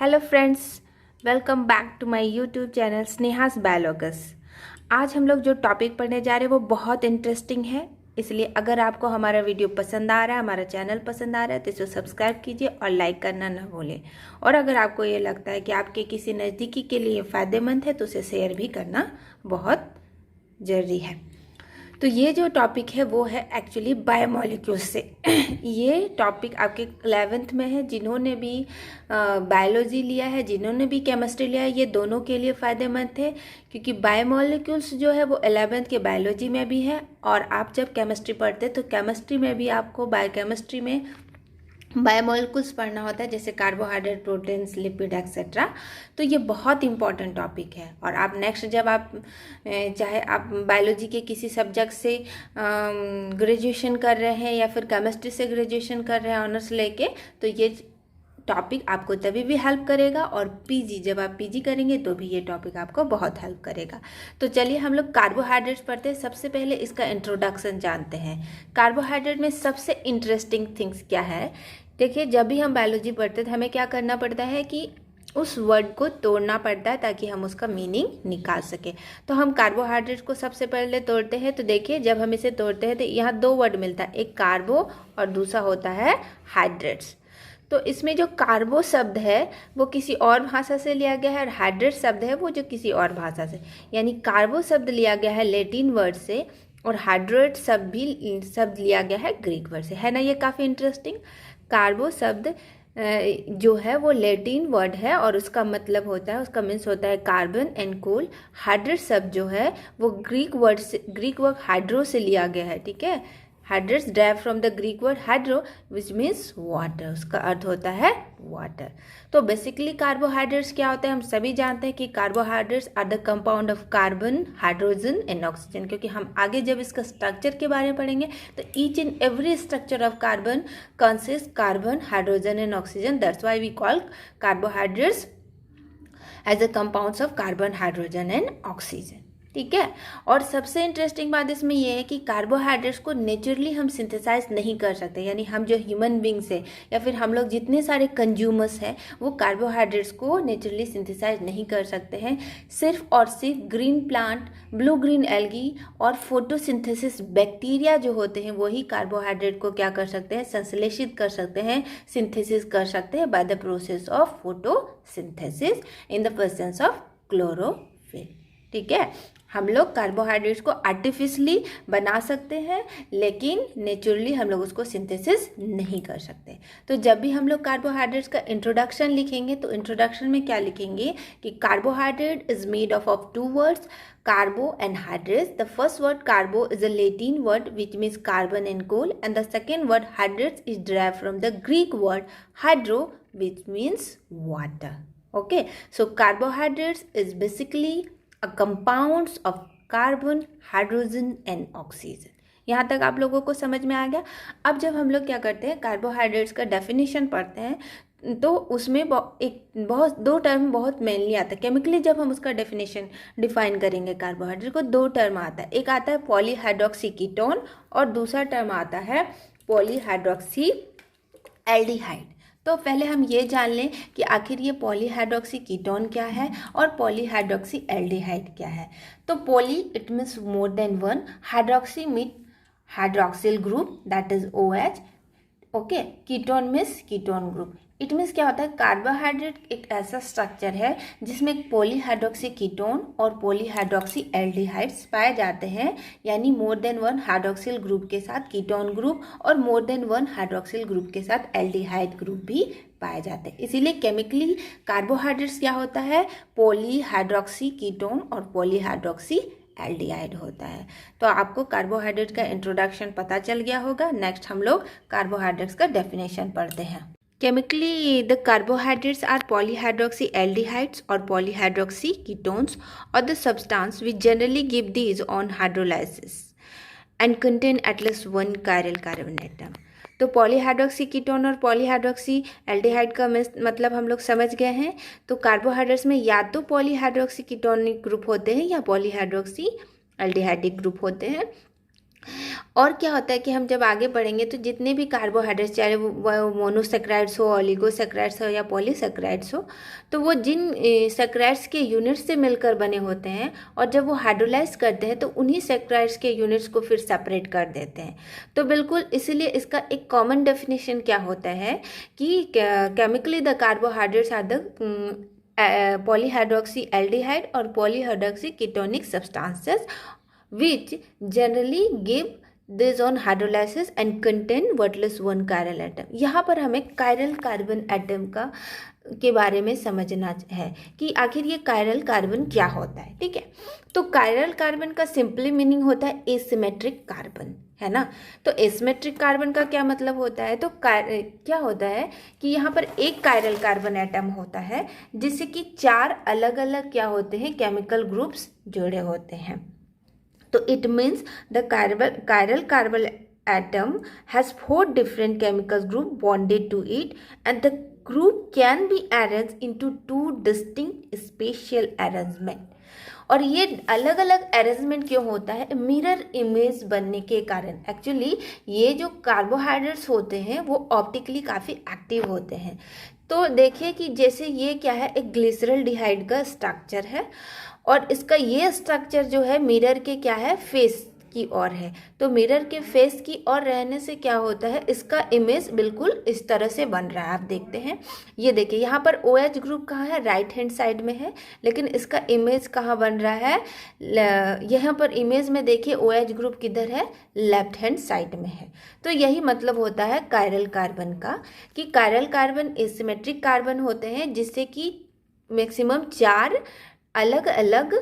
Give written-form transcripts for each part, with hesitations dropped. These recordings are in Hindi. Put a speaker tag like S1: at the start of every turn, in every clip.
S1: Hello friends, welcome back to my YouTube channel Sneha's बायोलॉगस। आज हम लोग जो टॉपिक पढ़ने जा रहे हैं वो बहुत इंटरेस्टिंग है, इसलिए अगर आपको हमारा वीडियो पसंद आ रहा है, हमारा चैनल पसंद आ रहा है तो इसे सब्सक्राइब कीजिए और लाइक करना ना भूलें। और अगर आपको ये लगता है कि आपके किसी नज़दीकी के लिए फ़ायदेमंद है तो उसे शेयर भी करना बहुत ज़रूरी है। तो ये जो टॉपिक है वो है एक्चुअली बायोमोलिक्यूल्स से। ये टॉपिक आपके 11th में है। जिन्होंने भी बायोलॉजी लिया है, जिन्होंने भी केमिस्ट्री लिया है, ये दोनों के लिए फ़ायदेमंद थे, क्योंकि बायोमोलिक्यूल्स जो है वो 11th के बायोलॉजी में भी है। और आप जब केमिस्ट्री पढ़ते तो केमिस्ट्री में भी आपको बायोकेमिस्ट्री में बायोमोलिक्यूल्स पढ़ना होता है, जैसे कार्बोहाइड्रेट, प्रोटीन्स, लिपिड एक्सेट्रा। तो ये बहुत इंपॉर्टेंट टॉपिक है। और आप नेक्स्ट जब आप चाहे आप बायोलॉजी के किसी सब्जेक्ट से ग्रेजुएशन कर रहे हैं या फिर केमिस्ट्री से ग्रेजुएशन कर रहे हैं ऑनर्स लेके, तो ये टॉपिक आपको तभी भी हेल्प करेगा। और पीजी जब आप पीजी करेंगे तो भी ये टॉपिक आपको बहुत हेल्प करेगा। तो चलिए हम लोग कार्बोहाइड्रेट्स पढ़ते हैं। सबसे पहले इसका इंट्रोडक्शन जानते हैं। कार्बोहाइड्रेट में सबसे इंटरेस्टिंग थिंग्स क्या है, देखिए, जब भी हम बायोलॉजी पढ़ते हैं तो हमें क्या करना पड़ता है कि उस वर्ड को तोड़ना पड़ता है ताकि हम उसका मीनिंग निकाल सकें। तो हम कार्बोहाइड्रेट को सबसे पहले तोड़ते हैं। तो देखिए, जब हम इसे तोड़ते हैं तो यहाँ दो वर्ड मिलता है, एक कार्बो और दूसरा होता है हाइड्रेट्स। तो इसमें जो कार्बो शब्द है वो किसी और भाषा से लिया गया है और हाइड्रेट शब्द है वो जो किसी और भाषा से, यानी कार्बो शब्द लिया गया है लैटिन वर्ड से और हाइड्रेट शब्द लिया गया है ग्रीक वर्ड से। है ना, ये काफ़ी इंटरेस्टिंग। कार्बो शब्द जो है वो लैटिन वर्ड है और उसका मतलब होता है, उसका मीन्स होता है कार्बन एंड कोल। हाइड्रेट शब्द जो है वो ग्रीक वर्ड हाइड्रो से लिया गया है। ठीक है, hydrates drive from the Greek word hydro which means water, उसका अर्थ होता है वाटर। तो बेसिकली कार्बोहाइड्रेट्स क्या होते हैं, हम सभी जानते हैं कि carbohydrates are the compound of carbon, hydrogen and oxygen. क्योंकि हम आगे जब इसका स्ट्रक्चर के बारे में पढ़ेंगे तो each and every structure of carbon consist carbon, hydrogen and oxygen. That's why we call carbohydrates as the compounds of carbon, hydrogen and oxygen. ठीक है। और सबसे इंटरेस्टिंग बात इसमें यह है कि कार्बोहाइड्रेट्स को नेचुरली हम सिंथेसाइज नहीं कर सकते, यानी हम जो ह्यूमन बींग्स है या फिर हम लोग जितने सारे कंज्यूमर्स हैं वो कार्बोहाइड्रेट्स को नेचुरली सिंथेसाइज नहीं कर सकते हैं। सिर्फ और सिर्फ green plant, blue green algae और फोटोसिंथेसिस बैक्टीरिया जो होते हैं वही कार्बोहाइड्रेट को क्या कर सकते हैं, संश्लेषित कर सकते हैं, सिंथेसिस कर सकते हैं by the process of photosynthesis in the presence of chlorophyll. ठीक है, हम लोग कार्बोहाइड्रेट्स को आर्टिफिशियली बना सकते हैं लेकिन नेचुरली हम लोग उसको सिंथेसिस नहीं कर सकते। तो जब भी हम लोग कार्बोहाइड्रेट्स का इंट्रोडक्शन लिखेंगे तो इंट्रोडक्शन में क्या लिखेंगे कि carbohydrate is made of two words, carbo and hydrates. The first word carbo is a Latin word which means carbon and coal, and the second word hydrates is derived from the Greek word hydro which means water. Okay, so carbohydrates is basically a compounds of carbon, hydrogen and oxygen. यहाँ तक आप लोगों को समझ में आ गया। अब जब हम लोग क्या करते हैं, कार्बोहाइड्रेट्स का डेफिनेशन पढ़ते हैं तो उसमें दो टर्म बहुत मेनली आता है। केमिकली जब हम उसका डेफिनेशन डिफाइन करेंगे कार्बोहाइड्रेट को, दो टर्म आता है। एक आता है पॉलीहाइड्रोक्सी कीटोन और दूसरा टर्म आता है पॉलीहाइड्रोक्सी एल्डिहाइड। तो पहले हम ये जान लें कि आखिर ये पॉलीहाइड्रोक्सी कीटोन क्या है और पॉलीहाइड्रोक्सी एल्डिहाइड क्या है। तो poly it means more than one, hydroxy mean hydroxyl group that is OH। Okay, ketone means ketone group. It means क्या होता है, कार्बोहाइड्रेट एक ऐसा स्ट्रक्चर है जिसमें पॉलीहाइड्रोक्सी कीटोन और पॉलीहाइड्रोक्सी एल्डिहाइड्स पाए जाते हैं, यानी more than one hydroxyl group के साथ कीटोन ग्रुप और more than one hydroxyl group के साथ एल्डिहाइड ग्रुप भी पाए जाते हैं। इसीलिए केमिकली कार्बोहाइड्रेट्स क्या होता है, पॉलीहाइड्रोक्सी कीटोन और पॉलीहाइड्रोक्सी एल्डिहाइड होता है। तो आपको कार्बोहाइड्रेट का इंट्रोडक्शन पता चल गया होगा। नेक्स्ट हम लोग कार्बोहाइड्रेट्स का डेफिनेशन पढ़ते हैं। Chemically, the carbohydrates are polyhydroxy aldehydes or polyhydroxy ketones or the substance which generally give these on hydrolysis and contain at least one chiral carbon atom. तो पॉलीहाइड्रोक्सी कीटोन और पॉलीहाइड्रोक्सी एल्डिहाइड का मतलब हम लोग समझ गए हैं। तो कार्बोहाइड्रेट्स में या तो पॉलीहाइड्रोक्सी कीटोनिक ग्रुप होते हैं या पॉलीहाइड्रोक्सी एल्डिहाइडिक ग्रुप होते हैं। और क्या होता है कि हम जब आगे बढ़ेंगे तो जितने भी कार्बोहाइड्रेट्स, चाहे वो मोनोसेक्राइड्स हो, ओलिगोसेक्राइड्स हो या पॉलीसेक्राइड्स हो, तो वो जिन सेक्राइड्स के यूनिट्स से मिलकर बने होते हैं, और जब वो हाइड्रोलाइज करते हैं तो उन्हीं सेक्राइड्स के यूनिट्स को फिर सेपरेट कर देते हैं। तो बिल्कुल इसीलिए इसका एक कॉमन डेफिनेशन क्या होता है कि chemically the carbohydrates are the polyhydroxy aldehyde or polyhydroxy ketonic substances which generally give this on hydrolysis and contain worthless one chiral atom। यहाँ पर हमें chiral carbon atom का के बारे में समझना है कि आखिर ये कायरल कार्बन क्या होता है। ठीक है, तो कायरल कार्बन का सिंपली मीनिंग होता है एसिमेट्रिक कार्बन, है ना। तो एसिमेट्रिक कार्बन का क्या मतलब होता है, तो क्या होता है कि यहाँ पर एक कायरल कार्बन एटम होता है जिससे कि 4 अलग अलग क्या होते हैं, केमिकल ग्रुप्स जुड़े होते हैं। तो it means the chiral carbon atom has 4 different chemical group bonded to it and the group can be arranged into 2 distinct spatial arrangement। और ये अलग अलग अरेंजमेंट क्यों होता है, मिरर इमेज बनने के कारण। एक्चुअली ये जो कार्बोहाइड्रेट्स होते हैं वो ऑप्टिकली काफ़ी एक्टिव होते हैं। तो देखिए कि जैसे ये क्या है, एक ग्लिसरल्डिहाइड का स्ट्रक्चर है और इसका ये स्ट्रक्चर जो है मिरर के क्या है, फेस की ओर है। तो मिरर के फेस की ओर रहने से क्या होता है, इसका इमेज बिल्कुल इस तरह से बन रहा है। आप देखते हैं, ये देखिए यहाँ पर OH ग्रुप कहाँ है, राइट हैंड साइड में है, लेकिन इसका इमेज कहाँ बन रहा है, यहाँ पर इमेज में देखिए OH ग्रुप किधर है, लेफ्ट हैंड साइड में है। तो यही मतलब होता है कायरल कार्बन का, कि कायरल कार्बन एसिमेट्रिक कार्बन होते हैं जिससे कि मैक्सिमम 4 अलग अलग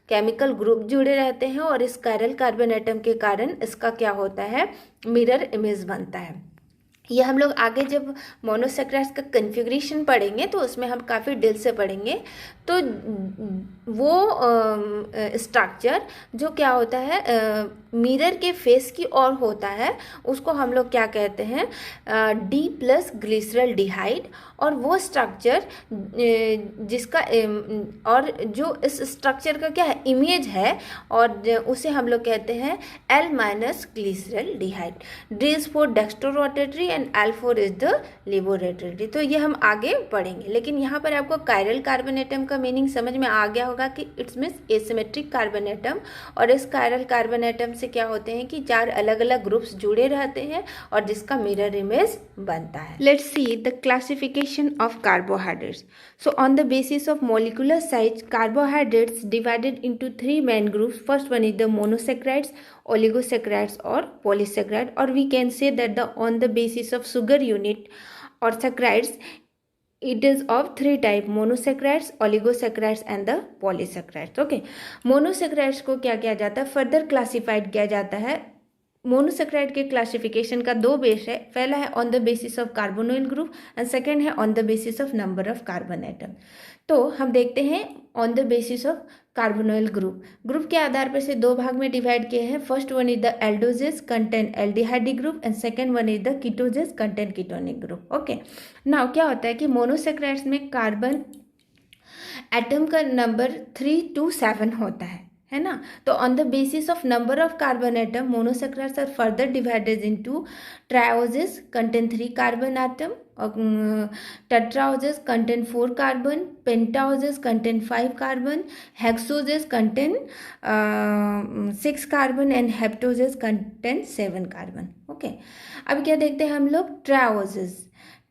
S1: केमिकल ग्रुप जुड़े रहते हैं और इस कायरल कार्बन एटम के कारण इसका क्या होता है, मिरर इमेज बनता है। ये हम लोग आगे जब मोनोसेक्राइड्स का कन्फिग्रेशन पढ़ेंगे तो उसमें हम काफ़ी डिटेल से पढ़ेंगे। तो वो स्ट्रक्चर जो क्या होता है, मिरर के फेस की ओर होता है, उसको हम लोग क्या कहते हैं, D+ ग्लिसरल्डिहाइड। और वो स्ट्रक्चर जिसका और जो इस स्ट्रक्चर का क्या है, इमेज है, और उसे हम लोग कहते हैं L- glyceraldehyde. D is for dextrorotatory and L4 is the laboratory. तो ये हम आगे पढ़ेंगे, लेकिन यहाँ पर आपको कायरल कार्बन एटम का मीनिंग समझ में आ गया होगा कि it's means asymmetric carbon atom. और इस कायरल कार्बन एटम से क्या होते हैं कि 4 अलग अलग ग्रुप्स जुड़े रहते हैं और जिसका मिरर इमेज बनता है। Let's see the classification of carbohydrates. So on the basis of molecular size, carbohydrates divided into 3 main groups. First one is the monosaccharides, oligosaccharides or polysaccharide, or we can say that on the basis of sugar unit or saccharides, it is of 3 type: monosaccharides, oligosaccharides and the polysaccharides। okay, monosaccharides को क्या किया जाता है, फर्दर क्लासिफाइड किया जाता है। मोनोसेक्राइड के क्लासिफिकेशन का 2 बेस है, पहला है on the basis of carbonyl group and second है on the basis of number of carbon atom. तो हम देखते हैं on the basis of carbonyl group के आधार पर से 2 भाग में डिवाइड किए हैं। First one is the aldoses contain aldehyde group and second one is the ketoses contain ketonic group. Okay, now क्या होता है कि मोनोसेक्राइड्स में कार्बन एटम का नंबर 3 to 7 होता है ना। तो on the basis of number of carbon atom, monosaccharides are further divided into trioses contain 3 carbon atom, tetroses contain 4 carbon, pentoses contain 5 carbon, hexoses contain 6 carbon and heptoses contain 7 carbon. Okay, अब क्या देखते हैं हम लोग,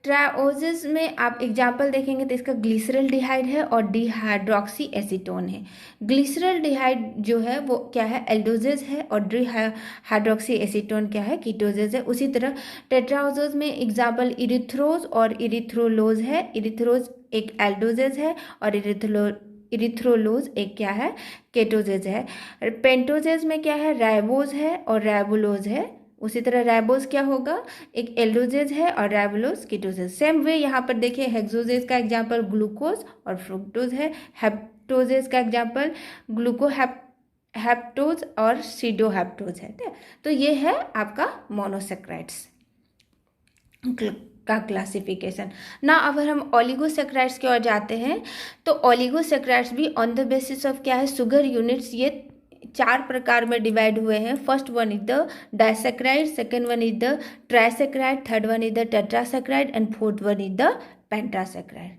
S1: ट्रायोजेस में आप एग्जाम्पल देखेंगे तो इसका ग्लिसरल्डिहाइड है और डिहाइड्रोक्सी एसीटोन है। ग्लिसरल्डिहाइड जो है वो क्या है, एल्डोजेस है, और डिहाइड्रोक्सी एसीटोन क्या है, कीटोजेस है। उसी तरह टेट्राओजेस में एग्जाम्पल इरिथ्रोज और इरिथ्रोलोज है। इरिथ्रोज एक एल्डोजेस है और इरिथ्रोलोज एक क्या है, केटोजेस है। पेंटोजेस में क्या है, राइबोज है और राइबोलोज है। उसी तरह राइबोज क्या होगा, एक एल्डोजेज है और राइबोलोज कीटोजेज। सेम वे यहाँ पर देखिए, हेक्सोजेज का एग्जांपल ग्लूकोज और फ्रुक्टोज है। हेप्टोजेज का एग्जांपल हेप्टोज और सीडोहेप्टोज है। तो ये है आपका मोनोसेक्राइड्स का क्लासिफिकेशन ना। अगर हम ओलिगोसेक्राइड्स की ओर जाते हैं तो ओलिगोसेक्राइड्स भी ऑन द बेसिस ऑफ क्या है, शुगर यूनिट्स ये चार प्रकार में डिवाइड हुए हैं। First one is the disaccharide, second one is the trisaccharide, third one is the tetrasaccharide and fourth one is the pentasaccharide,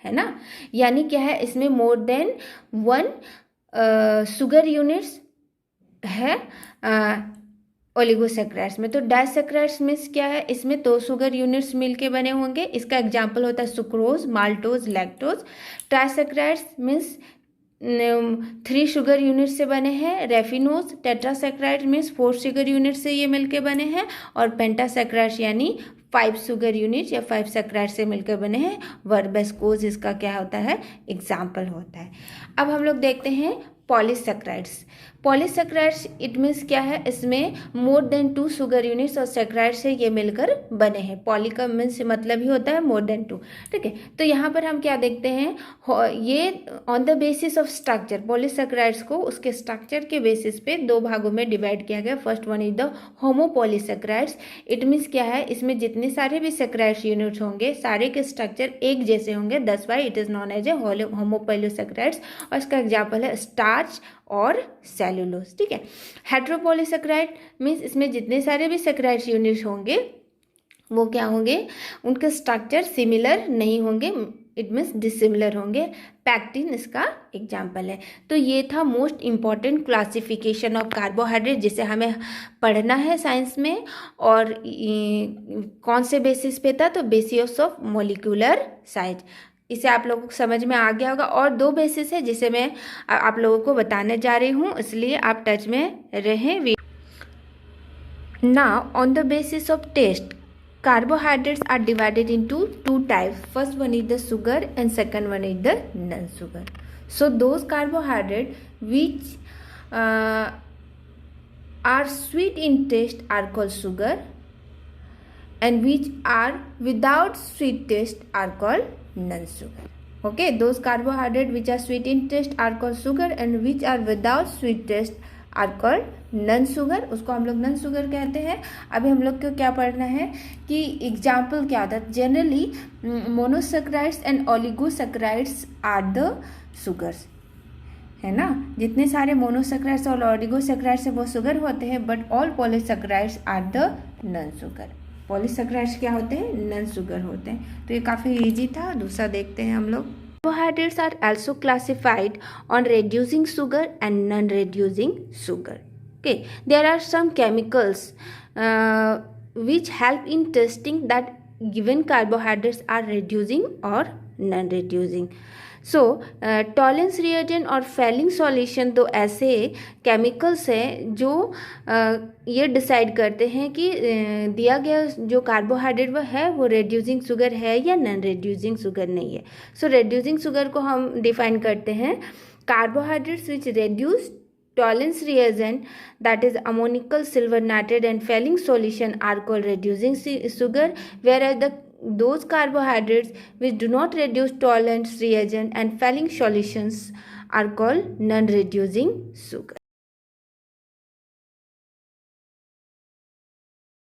S1: है ना। यानी क्या है, इसमें मोर देन 1 शुगर यूनिट्स है ओलिगोसेक्राइड्स में। तो डाइसेक्राइड्स मीन्स क्या है, इसमें 2 शुगर यूनिट्स मिलके बने होंगे। इसका एग्जांपल होता है sucrose, maltose, lactose. Trisaccharides means 3 sugar unit से बने हैं, raffinose. Tetrasaccharide means 4 sugar unit से ये मिलके बने हैं। और पेंटासेक्राइड्स यानी 5 शुगर यूनिट या 5 सेक्राइड से मिलकर बने हैं। वर्बेस्कोज इसका क्या होता है, एग्जाम्पल होता है। अब हम लोग देखते हैं पॉलीसेक्राइड्स। पॉलीसेक्राइड्स इट मीन्स क्या है, इसमें मोर देन 2 शुगर यूनिट्स और सेक्राइड से ये मिलकर बने हैं। पॉली का मीन्स मतलब ही होता है मोर देन 2, ठीक है। तो यहाँ पर हम क्या देखते हैं, ये on the basis of structure, polysaccharides को उसके स्ट्रक्चर के बेसिस पे 2 भागों में डिवाइड किया गया। First one is the homopolysaccharides. It means क्या है, इसमें जितने सारे भी सेक्राइड्स यूनिट्स होंगे सारे के स्ट्रक्चर एक जैसे होंगे, that's why it is known as a homopolysaccharides. और इसका एग्जाम्पल है स्टार्च और सेलुलोज, ठीक है। हेट्रोपॉलीसेक्राइड मीन्स इसमें जितने सारे भी सेक्राइड्स यूनिट्स होंगे वो क्या होंगे, उनके स्ट्रक्चर सिमिलर नहीं होंगे, इट मीन्स डिसिमिलर होंगे। पैक्टिन इसका एग्जाम्पल है। तो ये था most important classification of carbohydrate जिसे हमें पढ़ना है साइंस में। और कौन से बेसिस पे था, तो बेसिस ऑफ मोलिकुलर साइज। इसे आप लोगों को समझ में आ गया होगा। और 2 बेसिस है जिसे मैं आप लोगों को बताने जा रही हूँ, इसलिए आप टच में रहें। Now on the basis of taste, carbohydrates are divided into 2 types. First one is the sugar and second one is the non-sugar. So those carbohydrates which are sweet in taste are called sugar, and which are without sweet taste are called non-sugar. Okay, those carbohydrates which are sweet in taste are called sugar, and which are without sweet taste are called non sugar, उसको हम लोग नन शुगर कहते हैं। अभी हम लोग को क्या पढ़ना है कि एग्जाम्पल क्या होता है। Generally monosaccharides and oligosaccharides are the sugars, है ना। जितने सारे मोनोसेक्राइड्स और ओलिगोसेक्राइड्स है वो शुगर होते हैं, but all polysaccharides are the non sugar. Polysaccharides क्या होते हैं, नन शुगर होते हैं। तो ये काफ़ी ईजी था। दूसरा देखते हैं हम लोग। Carbohydrates are also classified on reducing sugar and non-reducing sugar. Okay, there are some chemicals which help in testing that given carbohydrates are reducing or non-reducing. So Tollens reagent और फेलिंग सॉल्यूशन दो ऐसे केमिकल्स हैं जो ये डिसाइड करते हैं कि दिया गया जो कार्बोहाइड्रेट वो है वो रेड्यूसिंग शुगर है या नॉन रेड्यूसिंग शुगर नहीं है। सो रेड्यूसिंग शुगर को हम डिफाइन करते हैं carbohydrates which reduce Tollens reagent, that is ammonical silver nitrate and Fehling solution are called reducing sugar, whereas those carbohydrates which do not reduce tolerance reagent and Fehling solutions are called non-reducing sugar.